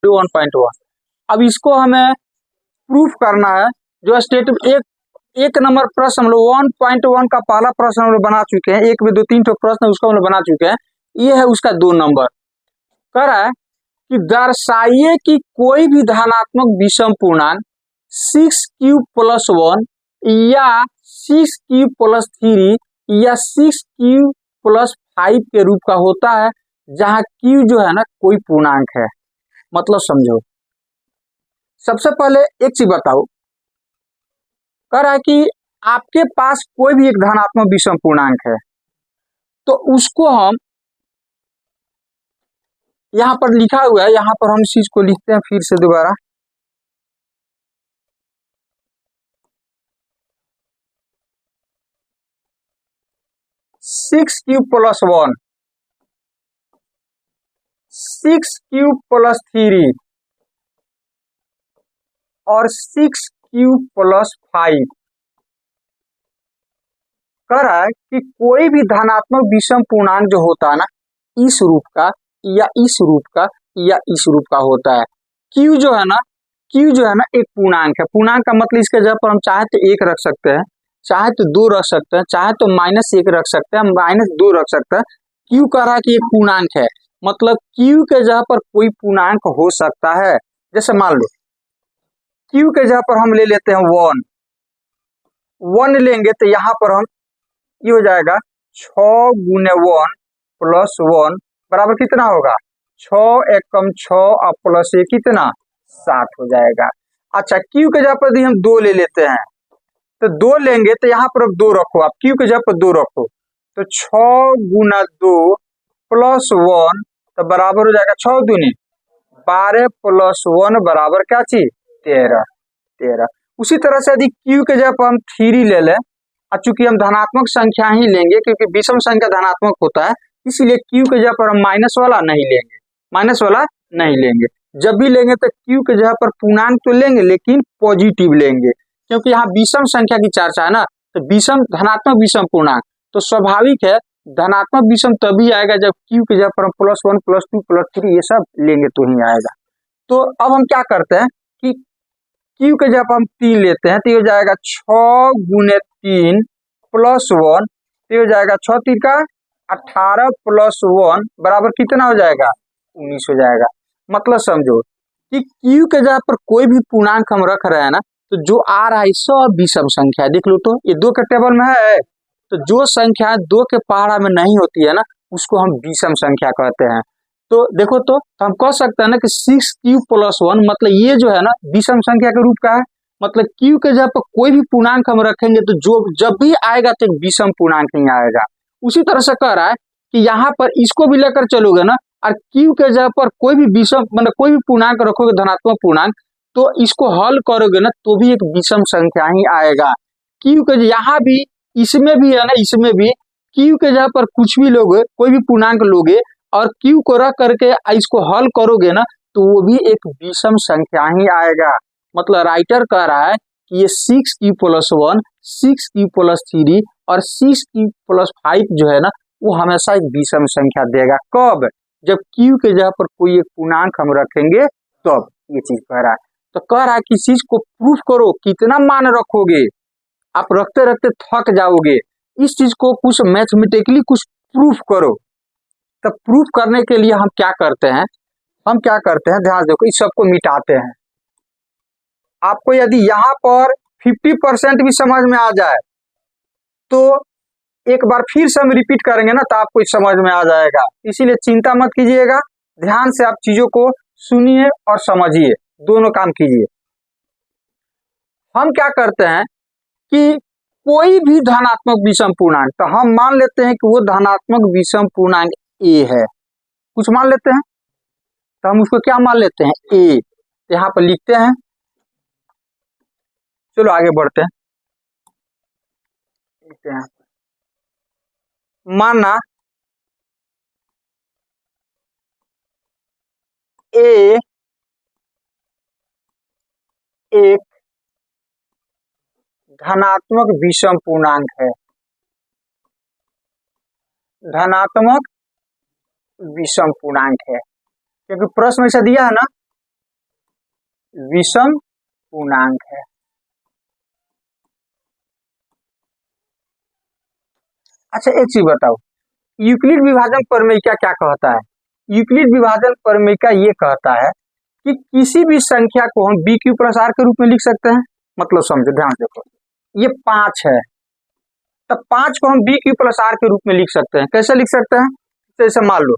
1.1। अब इसको हमें प्रूफ करना है। जो स्टेटमेंट एक नंबर प्रश्न हम लोग 1.1 का पहला प्रश्न हम लोग बना चुके हैं, एक में 2-3 तो प्रश्न उसको हम लोग बना चुके हैं। ये है उसका 2 नंबर। कह रहा है कि दर्शाइए कि कोई भी धनात्मक विषम पूर्णांक 6q+1 या 6q+3 या 6q+5 के रूप का होता है, जहां q जो है ना कोई पूर्णांक है। मतलब समझो, सबसे पहले एक चीज बताओ, कह रहा है कि आपके पास कोई भी एक धनात्मक विषम पूर्णांक है, तो उसको हम यहां पर लिखा हुआ है, यहां पर हम इस चीज को लिखते हैं फिर से दोबारा। सिक्स क्यू प्लस 1, 6q+3 और 6q+5। कह रहा है कि कोई भी धनात्मक विषम पूर्णांक जो होता है ना, इस रूप का या इस रूप का या इस रूप का होता है। q जो है ना एक पूर्णांक है। पूर्णांक का मतलब इसके जगह पर हम चाहे तो 1 रख सकते हैं, चाहे तो 2 रख सकते हैं, चाहे तो -1 रख सकते हैं, -2 रख सकते हैं। q कह रहा है कि एक पूर्णांक है, मतलब q के जगह पर कोई पूर्णांक हो सकता है। जैसे मान लो q के जगह पर हम ले लेते हैं 1 लेंगे, तो यहाँ पर हम ये हो जाएगा 6 गुने 1 प्लस 1 बराबर कितना होगा, 6 एकम 6 और प्लस 1 कितना 7 हो जाएगा। अच्छा, q के जगह पर यदि हम 2 ले लेते हैं, तो 2 लेंगे तो यहाँ पर अब 2 रखो, आप q के जगह पर 2 रखो, तो 6 गुना 2 प्लस 1 तो बराबर हो जाएगा 6 दूनी 12 प्लस 1 बराबर क्या चीज 13। उसी तरह से यदि q के जगह पर हम 3 ले लें, और चूंकि हम धनात्मक संख्या ही लेंगे क्योंकि विषम संख्या धनात्मक होता है, इसलिए q के जगह पर हम माइनस वाला नहीं लेंगे। जब भी लेंगे तो q के जगह पर पूर्णांक तो लेंगे लेकिन पॉजिटिव लेंगे, क्योंकि यहाँ विषम संख्या की चर्चा है ना, तो विषम धनात्मक विषम पूर्णांक तो स्वाभाविक है धनात्मक विषम तभी आएगा जब q के जगह पर हम +1 +2 +3 ये सब लेंगे तो ही आएगा। तो अब हम क्या करते हैं कि q के जगह पर हम 3 लेते हैं, तो ये हो जाएगा 6 गुने 3 प्लस 1, तो ये हो जाएगा 6 3 का 18 प्लस 1 बराबर कितना हो जाएगा 19 हो जाएगा। मतलब समझो कि q के जगह पर कोई भी पूर्णांक हम रख रहे हैं ना, तो जो आ रहा है सब विषम संख्या है। देख लो तो ये 2 के टेबल में है, तो जो संख्या 2 के पहाड़ा में नहीं होती है ना, उसको हम विषम संख्या कहते हैं। तो देखो तो हम कह सकते हैं ना कि 6q+1 मतलब ये जो है ना विषम संख्या के रूप का है। मतलब q के जगह पर कोई भी पूर्णांक हम रखेंगे तो जो जब भी आएगा तो एक विषम पूर्णांक नहीं आएगा। उसी तरह से कह रहा है कि यहाँ पर इसको भी लेकर चलोगे ना, और q के जगह पर कोई भी विषम मतलब कोई भी पूर्णांक रखोगे धनात्मक पूर्णांक, तो इसको हल करोगे ना तो भी एक विषम संख्या ही आएगा। q के यहाँ भी इसमें भी है ना, इसमें भी q के जगह पर कुछ भी लोगे कोई भी पूर्णांक लोगे और q को रख करके इसको हल करोगे ना, तो वो भी एक विषम संख्या ही आएगा। मतलब राइटर कह रहा है कि ये 6q+1 6q+3 और 6q+5 जो है ना वो हमेशा एक विषम संख्या देगा। कब, जब q के जगह पर कोई एक पूर्णांक हम रखेंगे तब। ये चीज कह रहा है। तो कह रहा है कि चीज को प्रूफ करो, कितना मान रखोगे, आप रखते रखते थक जाओगे। इस चीज को कुछ मैथमेटिकली कुछ प्रूफ करो। तब प्रूफ करने के लिए हम क्या करते हैं, ध्यान देखो, इस सबको मिटाते हैं। आपको यदि यहाँ पर 50% भी समझ में आ जाए तो एक बार फिर से हम रिपीट करेंगे ना, तो आपको समझ में आ जाएगा। इसीलिए चिंता मत कीजिएगा, ध्यान से आप चीजों को सुनिए और समझिए, दोनों काम कीजिए। हम क्या करते हैं कि कोई भी धनात्मक विषम पूर्णांक, तो हम मान लेते हैं कि वो धनात्मक विषम पूर्णांक a है, कुछ मान लेते हैं, तो हम उसको क्या मान लेते हैं a। यहाँ पर लिखते हैं, चलो आगे बढ़ते हैं। लिखते हैं, माना a एक धनात्मक विषम पूर्णांक है, धनात्मक विषम पूर्णांक है, क्योंकि प्रश्न ऐसा दिया है ना विषम पूर्णांक है। अच्छा एक चीज बताओ, यूक्लिड विभाजन प्रमेय क्या कहता है? यूक्लिड विभाजन प्रमेय ये कहता है कि किसी भी संख्या को हम बी क्यू प्लस आर के रूप में लिख सकते हैं। मतलब समझो, ध्यान देखो, ये 5 है, तब 5 को हम बी क्यू प्लस आर के रूप में लिख सकते हैं। कैसे लिख सकते हैं? जैसे मान लो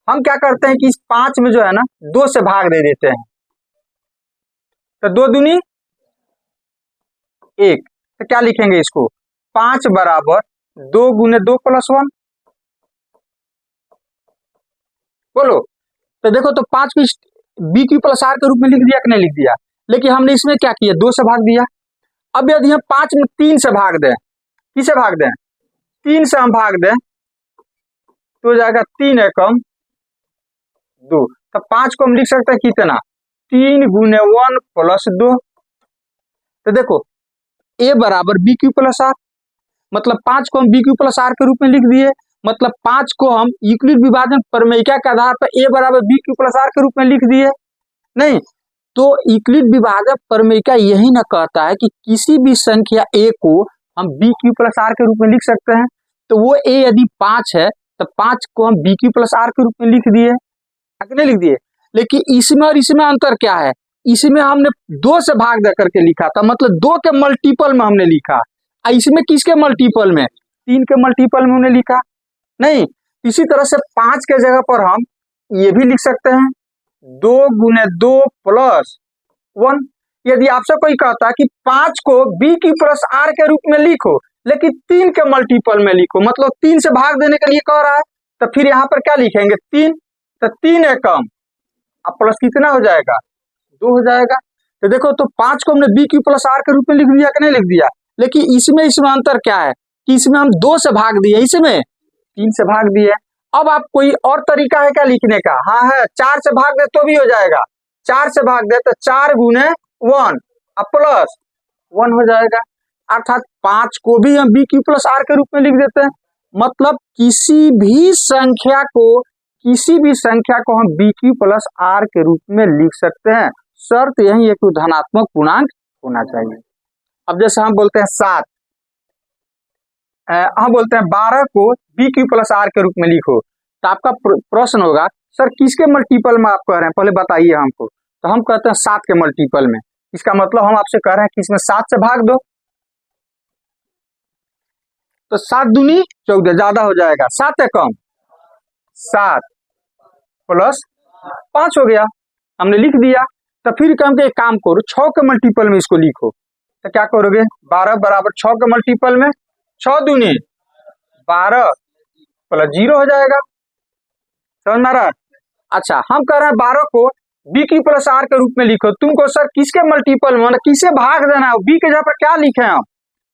हम क्या करते हैं कि इस 5 में जो है ना 2 से भाग दे देते हैं, तो 2 दूनी 1, तो क्या लिखेंगे इसको? 5 बराबर 2 गुने 2 प्लस 1। बोलो, तो देखो, तो 5 को बी क्यू प्लस आर के रूप में लिख दिया कि नहीं लिख दिया? लेकिन हमने इसमें क्या किया, 2 से भाग दिया। अब यदि हम 5 में 3 से भाग दें, किसे भाग दें? 3 से हम भाग दें तो हो जाएगा 3 एकम 2। तो 5 को हम लिख सकते हैं कितना? 3 गुने 1 प्लस 2। तो देखो ए बराबर बी क्यू प्लस आर, मतलब 5 को हम बी क्यू प्लस आर के रूप में लिख दिए। मतलब 5 को हम यूक्लिड विभाजन प्रमेय के आधार पर ए बराबर बी क्यू प्लस आर के रूप में लिख दिए। नहीं, तो यूक्लिड विभाजन प्रमेय यही ना कहता है कि किसी भी संख्या ए को हम बी क्यू प्लस आर के रूप में लिख सकते हैं। तो वो ए यदि 5 है तो 5 को हम बी क्यू प्लस आर के रूप में लिख दिए, नहीं लिख दिए। लेकिन इसमें और इसमें अंतर क्या है? इसमें हमने 2 से भाग दे करके लिखा था, मतलब 2 के मल्टीपल में हमने लिखा। इसमें किसके मल्टीपल में? 3 के मल्टीपल में हमने लिखा। नहीं, इसी तरह से 5 के जगह पर हम ये भी लिख सकते हैं 2 गुने 2 प्लस 1। यदि आपसे कोई कहता है कि 5 को बी क्यू प्लस आर के रूप में लिखो, लेकिन 3 के मल्टीपल में लिखो, मतलब 3 से भाग देने के लिए कह रहा है, तो फिर यहाँ पर क्या लिखेंगे? 3। तो 3 एकम अब प्लस कितना हो जाएगा? 2 हो जाएगा। तो देखो, तो 5 को हमने बी क्यू प्लस आर के रूप में लिख दिया कि नहीं लिख दिया? लेकिन इसमें अंतर क्या है कि इसमें हम 2 से भाग दिए, इसमें 3 से भाग दिए। अब आप कोई और तरीका है क्या लिखने का? हाँ है, 4 से भाग दे तो भी हो जाएगा। 4 से भाग दे तो 4 गुने 1 अब प्लस 1 हो जाएगा। अर्थात 5 को भी हम बी क्यू प्लस आर के रूप में लिख देते हैं। मतलब किसी भी संख्या को हम बी क्यू प्लस आर के रूप में लिख सकते हैं। शर्त यही है कि धनात्मक पूर्णांक होना चाहिए। अब जैसे हम बोलते हैं 7, हम बोलते हैं 12 को बी क्यू प्लस आर के रूप में लिखो, तो आपका प्रश्न होगा सर किसके मल्टीपल में आप कह रहे हैं, पहले बताइए हमको। तो हम कहते हैं 7 के मल्टीपल में। इसका मतलब हम आपसे कह रहे हैं कि इसमें 7 से भाग दो, तो 7 दूनी 14, ज्यादा हो जाएगा। 7 एकम 7 प्लस 5 हो गया, हमने लिख दिया। तो फिर हम के एक काम करो, 6 के मल्टीपल में इसको लिखो। तो क्या करोगे? 12 बराबर 6 के मल्टीपल में 6 दूनी 12 प्लस 0 हो जाएगा। समझ में आ रहा है? अच्छा, हम कह रहे हैं 12 को बी क्यू प्लस आर के रूप में लिखो। तुमको सर किसके मल्टीपल में, मतलब किसे भाग देना है? बी के जगह पर क्या लिखे हम?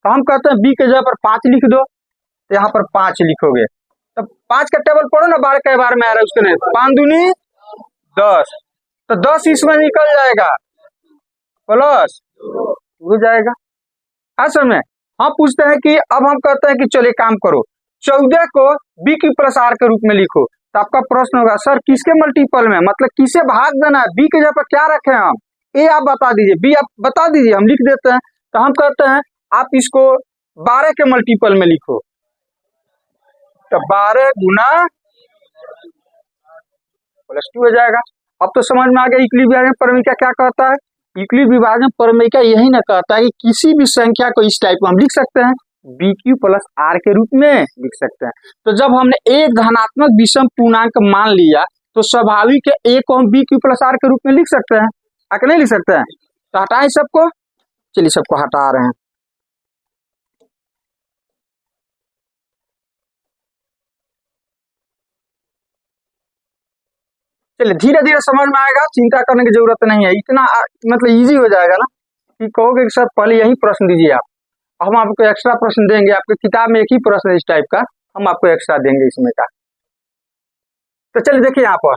तो हम कहते हैं बी के जगह पर 5 लिख दो। तो यहाँ पर 5 लिखोगे, तो 5 का टेबल पढ़ो ना, 12 के बार में आ रहा है उसके नहीं। 5 दूनी 10, तो 10 इसमें निकल जाएगा, प्लस हो जाएगा। असल में हम पूछते हैं कि अब हम कहते हैं कि चलिए काम करो, 14 को बी क्यू प्लस आर के रूप में लिखो। तो आपका प्रश्न होगा सर किसके मल्टीपल में, मतलब किसे भाग देना है? बी के जगह पर क्या रखे हैं हम? ए आप बता दीजिए, बी आप बता दीजिए, हम लिख देते हैं। तो हम कहते हैं आप इसको 12 के मल्टीपल में लिखो। तो 12 गुना प्लस 2 हो जाएगा। अब तो समझ में आ गया यूक्लिड विभाजन प्रमेय क्या कहता है। यूक्लिड विभाजन प्रमेय यही ना कहता है कि किसी भी संख्या को इस टाइप में हम लिख सकते हैं, बी क्यू प्लस आर के रूप में लिख सकते हैं। तो जब हमने एक धनात्मक विषम पूर्णांक मान लिया, तो स्वाभाविक है ए को हम बी क्यू प्लस आर के रूप में लिख सकते हैं, आके नहीं लिख सकते हैं? तो हटाएं सबको, चलिए सबको हटा रहे हैं। चलिए धीरे धीरे समझ में आएगा, चिंता करने की जरूरत नहीं है। इतना मतलब इजी हो जाएगा ना कि कहोगे कि सर पहले यही प्रश्न दीजिए आप, हम आपको एक्स्ट्रा प्रश्न देंगे। आपके किताब में एक ही प्रश्न है इस टाइप का, हम आपको एक्स्ट्रा देंगे इसमें का। तो चलिए देखिए यहाँ पर,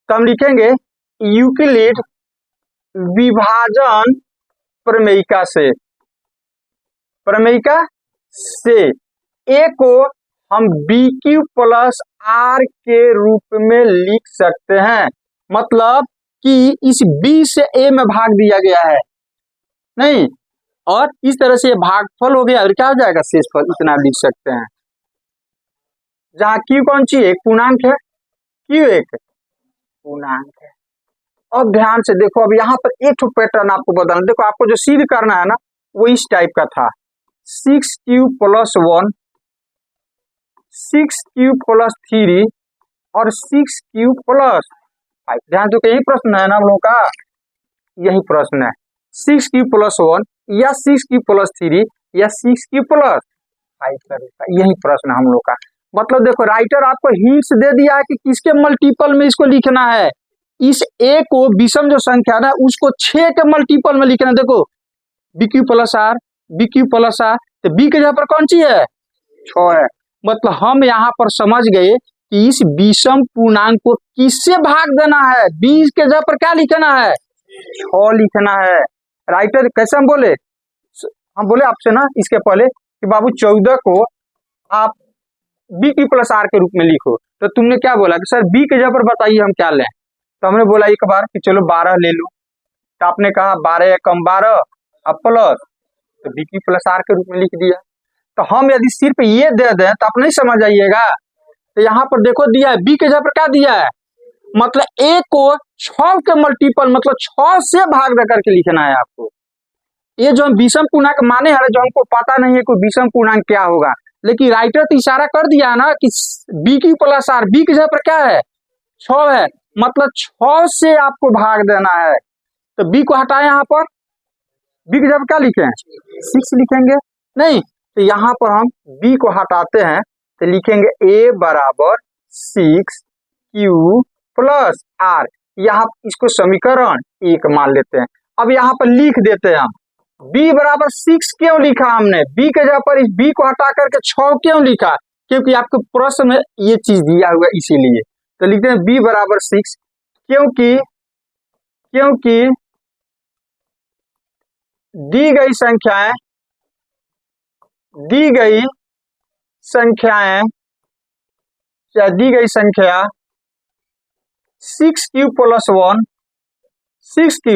तो हम लिखेंगे यूक्लिड विभाजन प्रमेयिका से ए को हम बी क्यू प्लस आर के रूप में लिख सकते हैं। मतलब कि इस बी से ए में भाग दिया गया है, नहीं, और इस तरह से भागफल हो गया और क्या हो जाएगा, शेषफल, इतना लिख सकते हैं। जहां क्यू कौन सी एक पूर्णांक है, क्यू एक पूर्णांक है। अब ध्यान से देखो, अब यहाँ पर एक पैटर्न आपको बदलना, देखो आपको जो सिद्ध करना है ना वो इस टाइप का था, 6q प्लस 1, 6q प्लस 3 और 6q प्लस 5। ध्यान दो, यही प्रश्न है ना हम लोग का, यही प्रश्न है, 6q प्लस 1 या 6q प्लस 3 या 6q प्लस 5 करेगा, यही प्रश्न हम लोग का। मतलब देखो राइटर आपको हिंट्स दे दिया है कि किसके मल्टीपल में इसको लिखना है, इस ए को विषम जो संख्या ना उसको 6 के मल्टीपल में लिखना है। देखो bq plus R, bq plus R, तो बी के जगह पर कौन सी है, 6 है। मतलब हम यहाँ पर समझ गए कि इस विषम पूर्णांक को किससे भाग देना है, 20 के जगह पर क्या लिखना है, 6 लिखना है। राइटर कैसे हम बोले आपसे ना इसके पहले कि बाबू 14 को आप bq प्लस आर के रूप में लिखो, तो तुमने क्या बोला कि सर बी के जगह पर बताइए हम क्या लें, तो हमने बोला एक बार कि चलो 12 ले लो, तो आपने कहा 12 एकम 12 अब प्लस, तो bq प्लस आर के रूप में लिख दिया। तो हम यदि सिर्फ ये दे दें तो आप नहीं समझ आइएगा, तो यहाँ पर देखो दिया है बी के जगह पर क्या दिया है, मतलब ए को 6 के मल्टीपल मतलब 6 से भाग दे करके लिखना है आपको। ये जो हम विषम पूर्णांक माने हैं, जो हमको पता नहीं है कोई विषम पूर्णांक क्या होगा, लेकिन राइटर तो इशारा कर दिया है ना कि bq प्लस आर, बी की जगह पर क्या है, 6 है, मतलब 6 से आपको भाग देना है। तो बी को हटाए, यहाँ पर बी की जगह पर क्या लिखें, 6 लिखेंगे, नहीं, तो यहाँ पर हम बी को हटाते हैं तो लिखेंगे a बराबर 6q प्लस आर, यहाँ इसको समीकरण 1 मान लेते हैं। अब यहाँ पर लिख देते हैं हम b बराबर 6 क्यों लिखा हमने, b के जगह पर इस b को हटा करके 6 क्यों लिखा, क्योंकि आपके प्रश्न में ये चीज दिया हुआ इसीलिए। तो लिखते हैं b बराबर 6, क्योंकि दी गई संख्या 6q plus 1, 6q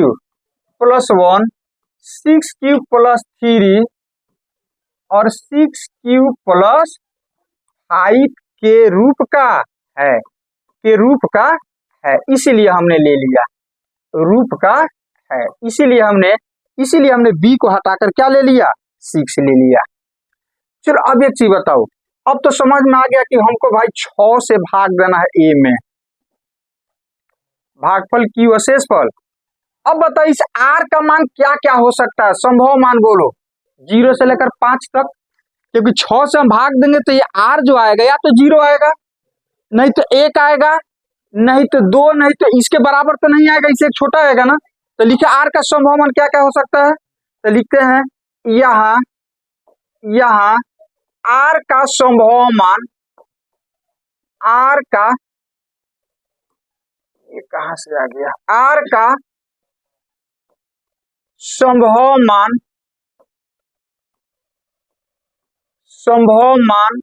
plus 1, 6q plus 3 और 6q प्लस 5 के रूप का है, इसीलिए हमने ले लिया, रूप का है, इसीलिए हमने b को हटाकर क्या ले लिया, 6 ले लिया। चलो अब एक चीज बताओ, अब तो समझ में आ गया कि हमको भाई 6 से भाग देना है a में, भागफल q और शेषफल। अब बताओ इस r का मान क्या क्या हो सकता है, संभव मान बोलो, 0 से लेकर 5 तक, क्योंकि 6 से हम भाग देंगे तो ये r जो आएगा या तो 0 आएगा, नहीं तो 1 आएगा, नहीं तो 2, नहीं तो इसके बराबर तो नहीं आएगा, इससे एक छोटा आएगा ना। तो लिखे r का संभव मान क्या क्या हो सकता है, तो लिखते हैं यहाँ r का संभव मान, r का, ये कहां से आ गया, r का संभव मान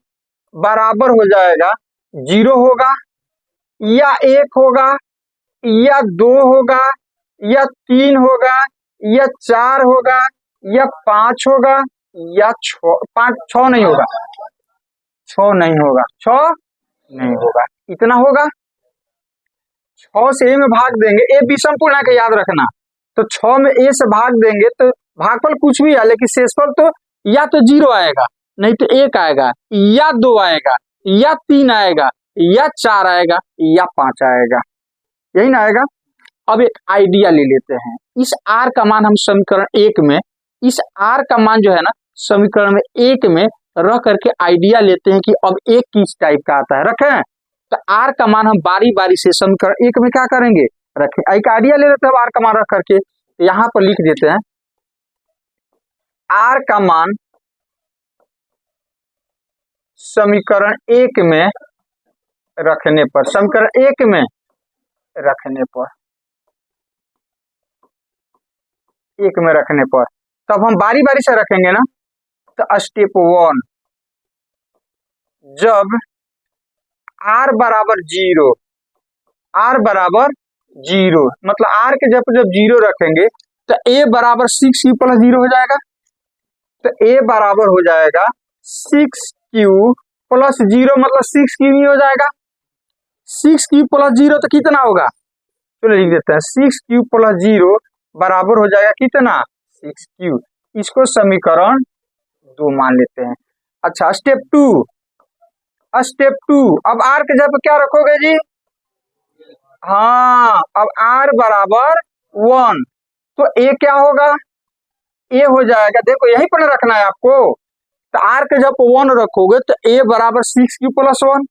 बराबर हो जाएगा, 0 होगा या 1 होगा या 2 होगा या 3 होगा या 4 होगा या 5 होगा या 6 नहीं होगा, 6 नहीं होगा, इतना होगा। 6 से a में भाग देंगे, a विषम पूर्णांक याद रखना, तो 6 में a से भाग देंगे तो भागफल कुछ भी है, लेकिन शेषफल तो या तो 0 आएगा, नहीं तो 1 आएगा या 2 आएगा या 3 आएगा या 4 आएगा या 5 आएगा, यही ना आएगा। अब एक आइडिया ले लेते हैं, इस r का मान हम समीकरण 1 में, इस r का मान जो है ना समीकरण में 1 में रख करके आइडिया लेते हैं कि अब एक किस टाइप का आता है, रखें। तो r का मान हम बारी बारी से समीकरण 1 में क्या करेंगे, रखें। एक आइडिया ले लेते हैं r का मान रख करके, यहाँ पर लिख देते हैं r का मान समीकरण 1 में रखने पर, समीकरण 1 में रखने पर, 1 में रखने पर, तब हम बारी बारी से रखेंगे ना। तो स्टेप 1, जब r बराबर 0, जीरो, मतलब आर के जब जीरो रखेंगे तो ए बराबर 6 क्यू प्लस जीरो हो जाएगा। तो ए बराबर हो जाएगा 6 क्यू प्लस जीरो, मतलब 6 क्यू ही हो जाएगा। 6 क्यू प्लस जीरो तो कितना होगा, चलो लिख देते हैं 6 क्यू प्लस जीरो बराबर हो जाएगा कितना 6 क्यू। इसको समीकरण 2 मान लेते हैं। अच्छा स्टेप टू, अब आर के जगह पे क्या रखोगे जी, हाँ अब आर बराबर 1, तो ए क्या होगा, ए हो जाएगा, देखो यही पर रखना है आपको। तो आर के जब 1 रखोगे तो ए बराबर 6 क्यू प्लस 1,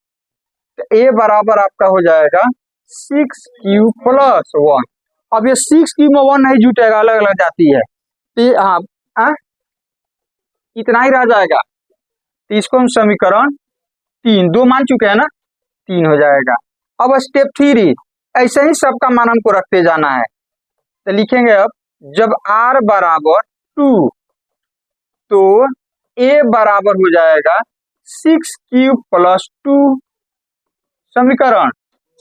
तो ए बराबर आपका हो जाएगा 6 क्यू प्लस 1। अब ये 6 क्यू में 1 नहीं जुटेगा, अलग अलग जाती है, तो हाँ इतना ही रह जाएगा। तो इसको हम समीकरण 3, 2 मान चुके हैं ना, 3 हो जाएगा। अब स्टेप 3, ऐसे ही सबका मान हमको रखते जाना है। तो लिखेंगे अब जब r बराबर 2 तो a बराबर हो जाएगा 6 क्यू प्लस 2, समीकरण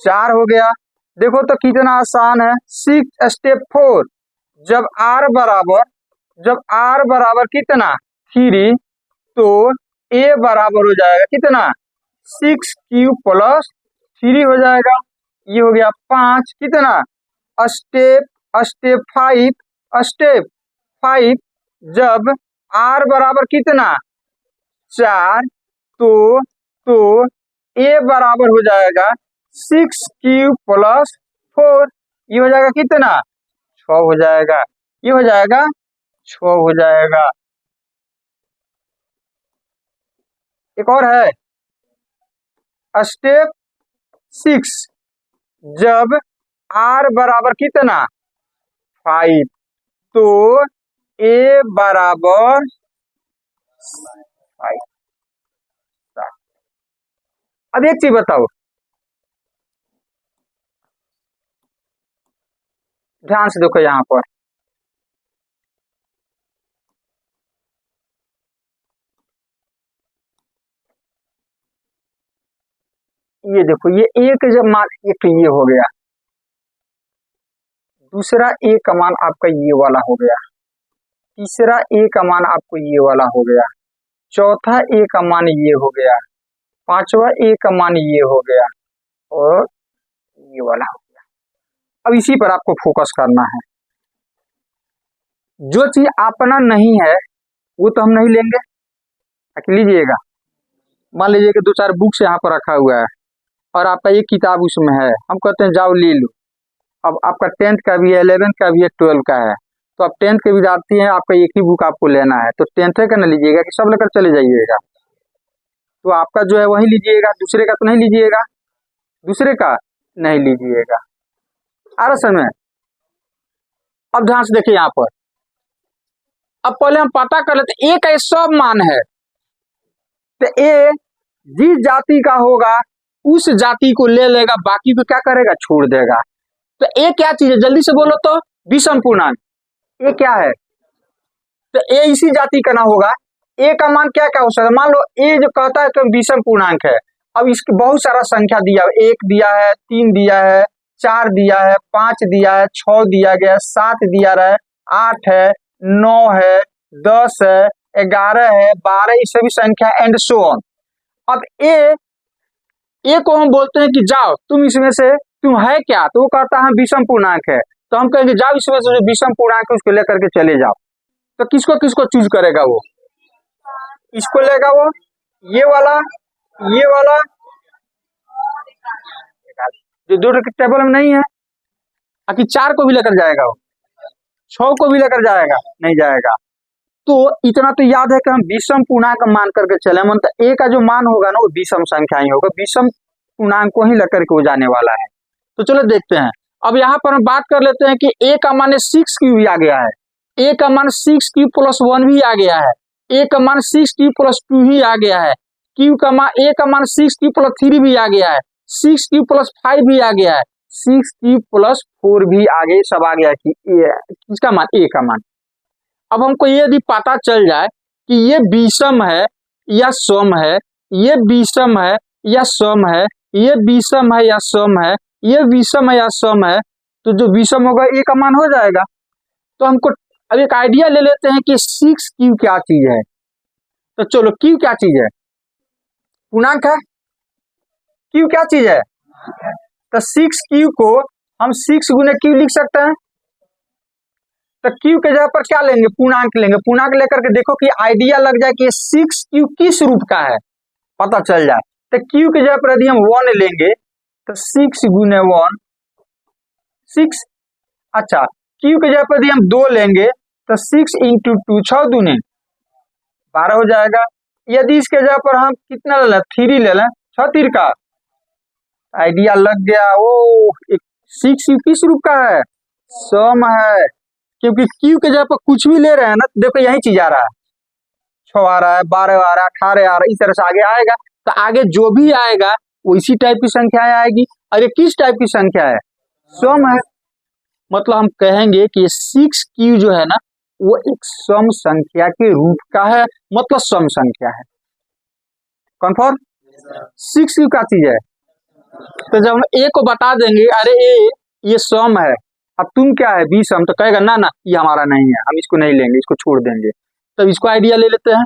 4 हो गया। देखो तो कितना आसान है। स्टेप 4, जब r बराबर कितना 3 तो a बराबर हो जाएगा कितना 6 क्यू प्लस 3 हो जाएगा। ये हो गया 5, कितना स्टेप 5, जब r बराबर कितना 4 तो a बराबर हो जाएगा 6 क्यू प्लस 4, ये हो जाएगा कितना 6 हो जाएगा, ये हो जाएगा 6 हो जाएगा। एक और है स्टेप 6, जब r बराबर कितना 5 तो a बराबर 5। अब एक चीज बताओ, ध्यान से देखो यहाँ पर, ये देखो ये एक जब मान एक ये हो गया, दूसरा ए का मान आपका ये वाला हो गया, तीसरा ए का मान आपको ये वाला हो गया, चौथा ए का मान ये हो गया, पांचवा ए का मान ये हो गया और ये वाला हो गया। अब इसी पर आपको फोकस करना है। जो चीज अपना नहीं है वो तो हम नहीं लेंगे, लीजिएगा। मान लीजिए कि 2-4 बुक्स यहाँ पर रखा हुआ है और आपका एक किताब उसमें है, हम कहते हैं जाओ ले लो। अब आपका 10th का भी है, 11th का भी है, 12 का है, तो आप 10th के विद्यार्थी हैं, आपका एक ही बुक आपको लेना है, तो 10th का न लीजिएगा कि सब लेकर चले जाइएगा। तो आपका जो है वही लीजिएगा, दूसरे का तो नहीं लीजिएगा, दूसरे का नहीं लीजिएगा। आ रहा समय। अब ध्यान से देखिए यहाँ पर, अब पहले हम पता कर लेते ए का सब मान है, तो ए जिस जाति का होगा उस जाति को ले लेगा, बाकी को क्या करेगा छोड़ देगा। तो ए क्या चीज है, जल्दी से बोलो तो, विषम पूर्णांक। ए क्या है, तो ए इसी जाति का ना होगा। ए का मान क्या क्या हो सकता है, मान लो ए जो कहता है तो विषम पूर्णांक है। अब इसकी बहुत सारा संख्या दिया, 1 दिया है, 3 दिया है, 4 दिया है, 5 दिया है, 6 दिया गया, 7 दिया रहा है, 8 है, 9 है, 10 है, 11 है, 12, ये सभी संख्या एंड सो ऑन। अब ए को हम बोलते हैं कि जाओ तुम इसमें से तुम है क्या, तो वो कहता है विषम पूर्णांक है, तो हम कहेंगे जाओ इसमें से जो विषम पूर्णांक है उसको लेकर के चले जाओ। तो किसको किसको चूज करेगा वो, इसको लेगा वो, ये वाला जो 2 के टेबल में नहीं है, बाकी 4 को भी लेकर जाएगा वो, 6 को भी लेकर जाएगा, नहीं जाएगा। तो इतना तो याद है कि हम विषम पूर्णांक मान करके चले, मतलब ए का जो मान होगा ना वो विषम संख्या ही होगा, विषम पूर्णांक को ही लेकर के वो जाने वाला है। तो चलो देखते हैं। अब यहाँ पर हम बात कर लेते हैं कि ए का मान 6 भी आ गया है, ए का मान 6 भी आ गया है, ए का मान 6 ही आ गया है, क्यू का मान ए का मान 6 भी आ गया है, 6 भी आ गया है, 6 भी आगे सब आ गया कि किसका मान, ए का मान। अब हमको ये यदि पता चल जाए कि ये विषम है या सम है, ये विषम है या सम है, ये विषम है या सम है, ये विषम है या सम है, तो जो विषम होगा ए का मान हो जाएगा। तो हमको अब एक आइडिया ले लेते हैं कि 6 क्यू क्या चीज है। तो चलो क्यू क्या चीज है, पूर्णांक है। क्यू क्या चीज है, तो 6 क्यू को हम 6 गुने क्यू लिख सकते हैं। तो क्यू के जगह पर क्या लेंगे, पूर्णांक लेंगे। पूर्णांक लेकर के देखो कि आइडिया लग जाए कि 6 क्यू किस रूप का है, पता चल जाए। तो क्यू के जगह पर यदि हम 1 लेंगे तो 6 गुने 1 6। अच्छा, क्यू के जगह पर यदि हम 2 लेंगे तो 6 इंटू 2 6 दूने 12 हो जाएगा। यदि इसके जगह पर हम कितना ले लें, 3 ले लें, 6 तीर का, आइडिया लग गया। ओ 6 किस रूप का है, सम है। क्योंकि क्यू के जगह पर कुछ भी ले रहे हैं ना, देखो यही चीज आ रहा है, 6 आ रहा है, 12 आ रहा है, 18 आ रहा है, इस तरह से आगे आएगा। तो आगे जो भी आएगा वो इसी टाइप की संख्या आएगी। और ये किस टाइप की संख्या है, सम है। मतलब हम कहेंगे कि 6 क्यू जो है ना वो एक सम संख्या के रूप का है, मतलब सम संख्या है। कन्फर्म, 6 क्यू का चीज है। तो जब हम ए को बता देंगे अरे ए ये सम है, अब तुम क्या है बी सम, तो कहेगा ना ना ये हमारा नहीं है, हम इसको नहीं लेंगे, इसको छोड़ देंगे। तब इसको आइडिया ले लेते हैं।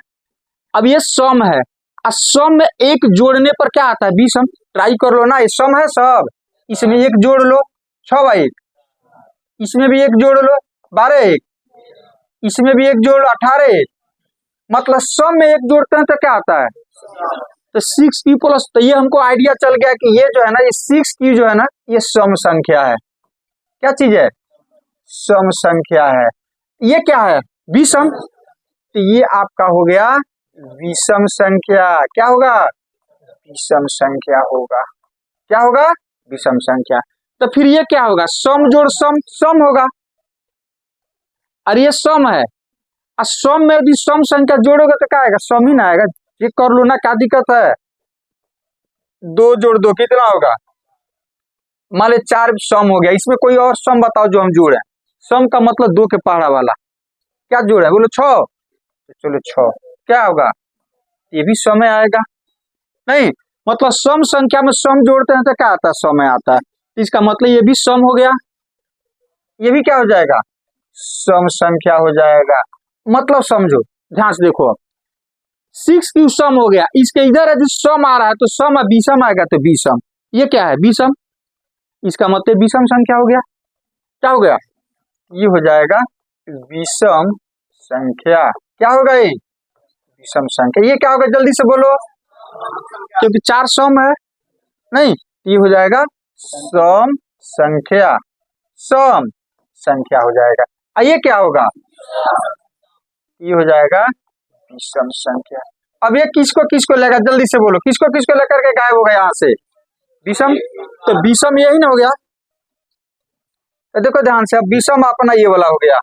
अब ये सम है, और सम में एक जोड़ने पर क्या आता है, बी सम। ट्राई कर लो ना, ये सम है सब, इसमें एक जोड़ लो 6 बाई 1, इसमें भी एक जोड़ लो 12 1, इसमें भी एक जोड़ 18 1, मतलब सम में एक जोड़ते हैं तो क्या आता है, तो 6 क्यू प्लस। तो ये हमको आइडिया चल गया कि ये जो है ना, ये 6 क्यू जो है ना ये सम संख्या है। क्या चीज है, सम संख्या है। ये क्या है, विषम। तो ये आपका हो गया विषम संख्या। क्या होगा, विषम संख्या होगा। क्या होगा, विषम संख्या। तो फिर ये क्या होगा, सम जोड़ सम, सम होगा। और ये सम है, और सम में यदि सम संख्या जोड़ोगे तो क्या आएगा, सम ही ना आएगा। ये कर लो ना, क्या दिक्कत है। 2 जोड़ 2 कितना होगा, मान लो 4 सम हो गया। इसमें कोई और सम बताओ जो हम जोड़े। सम का मतलब 2 के पहाड़ा वाला, क्या जोड़े बोलो 6। तो चलो 6 क्या होगा, ये भी समय आएगा। नहीं, मतलब सम संख्या में सम जोड़ते हैं तो क्या आता है, समय आता है। इसका मतलब ये भी सम हो गया, ये भी क्या हो जाएगा, सम संख्या हो जाएगा। मतलब समझो, ध्यान से देखो, अब 6 क्यू सम हो गया, इसके इधर यदि सम आ रहा है तो सम विषम आएगा, तो विषम। ये क्या है, विषम। इसका मतलब विषम संख्या हो गया। क्या हो गया, ये हो जाएगा विषम संख्या। क्या होगा, ये विषम संख्या। ये क्या होगा, जल्दी से बोलो, क्योंकि 4 सम है। नहीं, ये हो जाएगा सम संख्या, सम संख्या हो जाएगा। ये क्या होगा, ये हो जाएगा विषम संख्या। अब ये किसको लेगा, जल्दी से बोलो, किसको लेकर के गायब होगा यहाँ से, विषम। तो विषम यही ना हो गया। तो देखो ध्यान से, अब विषम अपना ये वाला हो गया।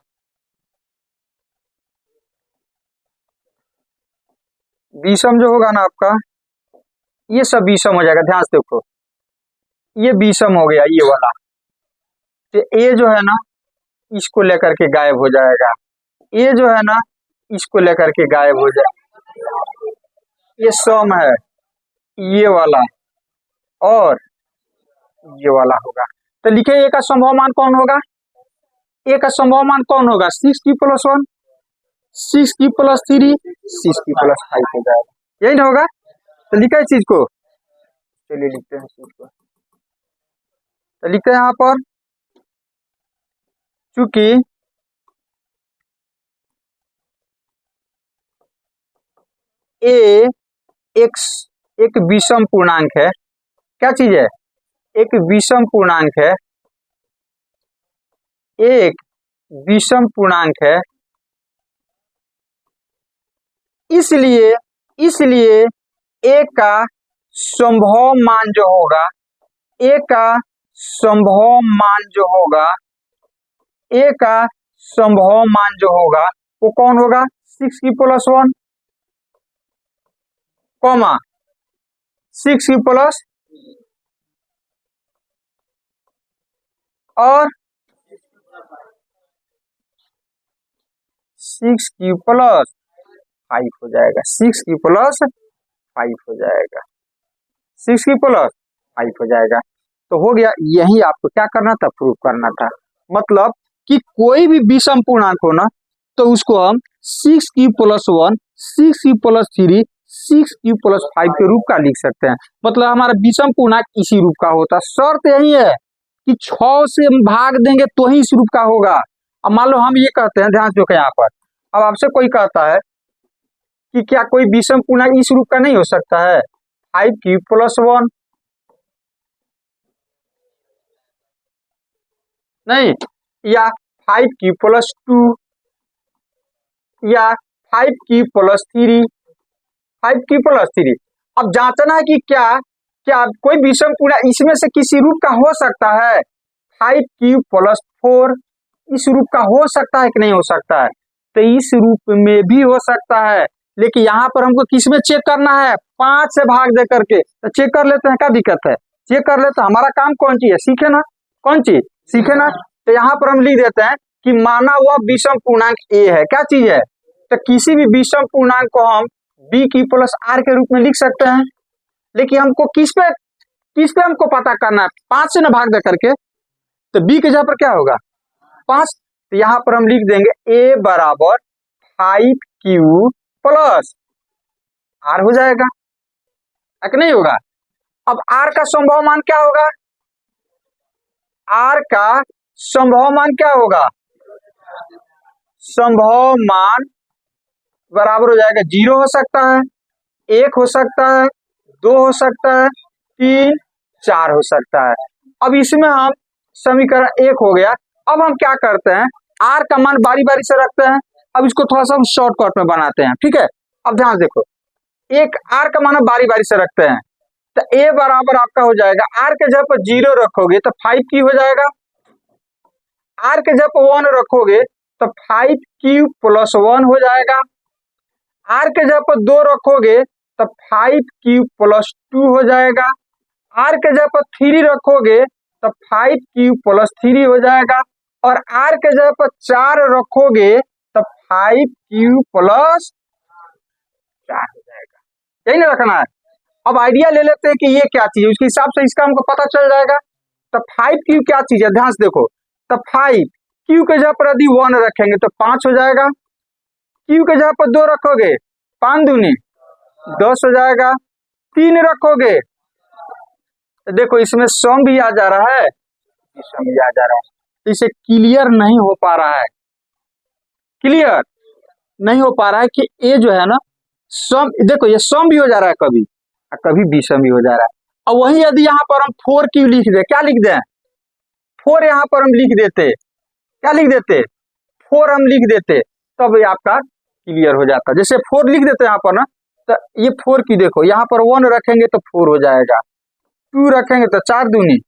विषम जो होगा ना आपका, ये सब विषम हो जाएगा। ध्यान से देखो, ये विषम हो गया ये वाला। तो ए जो है ना इसको लेकर के गायब हो जाएगा, ये जो है ना इसको लेकर के गायब हो जाएगा। ये सम है, ये वाला और ये वाला होगा। तो लिखे ए का संभव मान कौन होगा, ए का संभव मान कौन होगा, 6 Q plus 1, 6 Q plus 3, 6 Q plus 5 हो जाएगा। यही ना होगा। तो लिखा इस चीज को, चलिए लिखते हैं चीज को। तो लिखते हैं यहाँ पर, चूंकि ए एक विषम पूर्णांक है। क्या चीज है, एक विषम पूर्णांक है, एक विषम पूर्णांक है। इसलिए ए का संभव मान जो होगा, ए का संभव मान जो होगा, ए का संभव मान जो होगा वो कौन होगा, 6 Q plus 1 comma 6 Q plus और 6 क्यू प्लस 5 हो जाएगा। 6 क्यू प्लस 5 हो जाएगा, 6 क्यू प्लस 5 हो जाएगा। तो हो गया, यही आपको क्या करना था, प्रूव करना था। मतलब कि कोई भी विषम पूर्णांक हो ना, तो उसको हम 6 क्यूब+1, 6 क्यूब+3, 6 क्यूब+5 के रूप का लिख सकते हैं। मतलब हमारा विषम पूर्णांक इसी रूप का होता है। शर्त यही है कि 6 से हम भाग देंगे तो ही इस रूप का होगा। अब मान लो हम ये कहते हैं, ध्यान जो यहाँ पर, अब आपसे कोई कहता है कि क्या कोई विषम पूर्णांक इस रूप का नहीं हो सकता है, 5 क्यूब+1 नहीं, या 5 क्यूब+2 या 5 क्यूब+3, 5 क्यूब+3। अब जांचना है कि क्या क्या कोई विषम पूर्णांक इसमें से किसी रूप का हो सकता है, 5 क्यूब+4 इस रूप का हो सकता है कि नहीं हो सकता है, तो इस रूप में भी हो सकता है। लेकिन यहाँ पर हमको किस में चेक करना है, 5 से भाग दे करके, तो चेक कर लेते हैं, क्या दिक्कत है, चेक कर लेते हैं। हमारा काम कौन सी है, सीखे ना, कौन चीज सीखे ना। तो यहाँ पर हम लिख देते हैं कि माना हुआ विषम पूर्णांक ए है, क्या चीज है, तो किसी भी विषम पूर्णांक को हम b⁻r के रूप में लिख सकते हैं। लेकिन हमको किस पे हमको पता करना है, 5 से ना भाग दे करके, तो b के जगह पर क्या होगा, 5। तो यहाँ पर हम लिख देंगे a बराबर 5q+r हो जाएगा, कि नहीं होगा। अब r का संभव मान क्या होगा, r का संभव मान क्या होगा, संभव मान बराबर हो जाएगा 0 हो सकता है, 1 हो सकता है, 2 हो सकता है, 3, 4 हो सकता है। अब इसमें हम समीकरण 1 हो गया। अब हम क्या करते हैं, r का मान बारी बारी से रखते हैं। अब इसको थोड़ा सा हम शॉर्टकट में बनाते हैं, ठीक है। अब ध्यान देखो, एक r का मान बारी बारी से रखते हैं, तो a बराबर आपका हो जाएगा, r के जगह पर 0 रखोगे तो 5q हो जाएगा, r के जगह पर 1 रखोगे तो 5q+1 हो जाएगा, r के जगह पर 2 रखोगे तो 5q+2 हो जाएगा, r के जगह पर 3 रखोगे तो 5q+3 हो जाएगा, और r के जगह पर 4 रखोगे तो 5q+4 हो जाएगा। यही ना रखना है। अब आइडिया ले लेते हैं कि ये क्या चीज है, उसके हिसाब से इसका हमको पता चल जाएगा। तो 5q क्या चीज है, ध्यान से देखो, तो 5q के जगह पर यदि 1 रखेंगे तो 5 हो जाएगा, q के जगह पर 2 रखोगे 5 दूनी 10 हो जाएगा, 3 रखोगे तो देखो इसमें सम भी आ जा रहा है, सम भी आ जा रहा है। इसे क्लियर नहीं हो पा रहा है, क्लियर नहीं हो पा रहा है कि ये जो है ना सम, देखो ये सम भी हो जा रहा है कभी, कभी विषम भी हो जा रहा है। और वही यदि यहाँ पर हम 4q लिख दे, क्या लिख दें, 4 यहाँ पर हम लिख देते, क्या लिख देते, 4 हम लिख देते, तब ये आपका क्लियर हो जाता। जैसे 4 लिख देते यहाँ पर ना, तो ये 4q देखो, यहाँ पर 1 रखेंगे तो 4 हो जाएगा, 2 रखेंगे तो 4 दूनी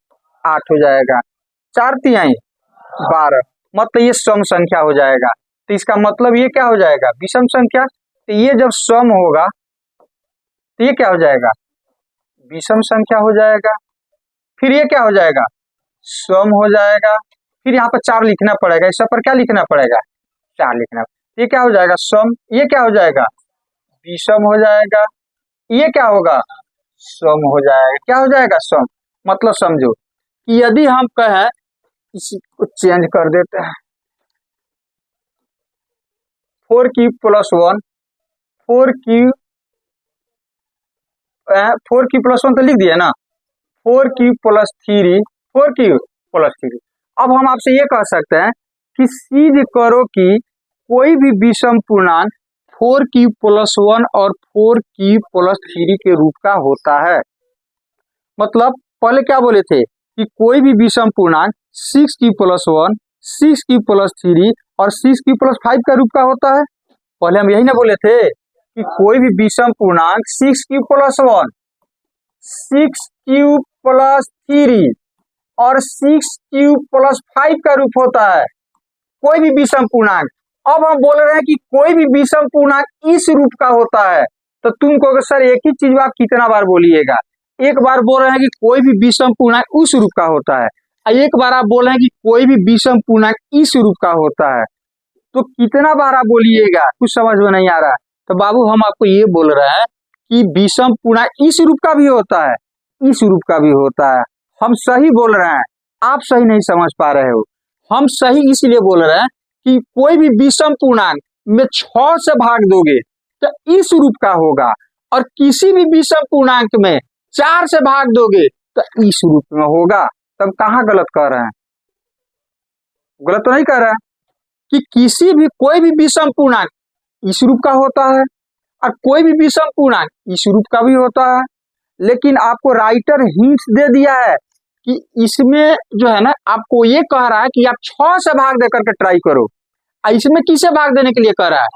8 हो जाएगा, 4 तिहाई 12, मतलब ये सम संख्या हो जाएगा। तो इसका मतलब ये क्या हो जाएगा, विषम संख्या। तो ये जब सम होगा तो ये क्या हो जाएगा, विषम संख्या हो जाएगा। फिर ये क्या हो जाएगा, सम हो जाएगा। फिर यहाँ पर 4 लिखना पड़ेगा, इस पर क्या लिखना पड़ेगा, 4 लिखना। ये क्या हो जाएगा, सम, ये क्या हो जाएगा, विषम हो जाएगा। ये क्या होगा, सम हो जाएगा, क्या हो जाएगा, सम। मतलब समझो कि यदि हम कहें, इसी को चेंज कर देते हैं, 4q+1, 4q+1 तो लिख दिया ना, 4q+3, 4q+3। अब हम आपसे ये कह सकते हैं कि सिद्ध करो कि कोई भी विषम पूर्णांक 4q+1 और 4q+3 के रूप का होता है। मतलब पहले क्या बोले थे कि कोई भी विषम पूर्णांक 6q+1, 6q+3 और 6q+5 का रूप का होता है। पहले हम यही ना बोले थे कि कोई भी विषम पूर्णांक 6q+1, 6q+3 और 6q+5 का रूप होता है, कोई भी विषम पूर्णांक। अब हम बोल रहे हैं कि कोई भी विषम पूर्णांक इस रूप का होता है, तो तुम कहोगे सर एक ही चीज आप कितना बार बोलिएगा। एक बार बोल रहे हैं कि कोई भी विषम पूर्णांक उस रूप का होता है, एक बार आप बोल रहे हैं कि कोई भी विषम पूर्णांक इस रूप का होता है, तो कितना बार आप बोलिएगा, कुछ समझ में नहीं आ रहा। तो बाबू हम आपको ये बोल रहे हैं कि विषम पूर्णांक इस रूप का भी होता है, इस रूप का भी होता है, हम सही बोल रहे हैं, आप सही नहीं समझ पा रहे हो। हम सही इसलिए बोल रहे हैं कि कोई भी विषम पूर्णांक में 6 से भाग दोगे तो इस रूप का होगा, और किसी भी विषम पूर्णांक में 4 से भाग दोगे तो इस रूप में होगा। तब कहाँ गलत कर रहे हैं? गलत तो नहीं कर रहे हैं कि किसी भी कोई भी विषम पूर्णांक इस रूप का होता है और कोई भी विषम पूर्णांक इस रूप का भी होता है, लेकिन आपको राइटर हिंट्स दे दिया है कि इसमें जो है ना, आपको ये कह रहा है कि आप 6 से भाग देकर के ट्राई करो। इसमें किसे भाग देने के लिए कह रहा है?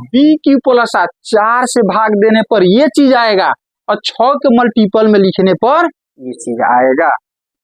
बी क्यू प्लस 4 से भाग देने पर ये चीज आएगा और 6 के मल्टीपल में लिखने पर ये चीज आएगा।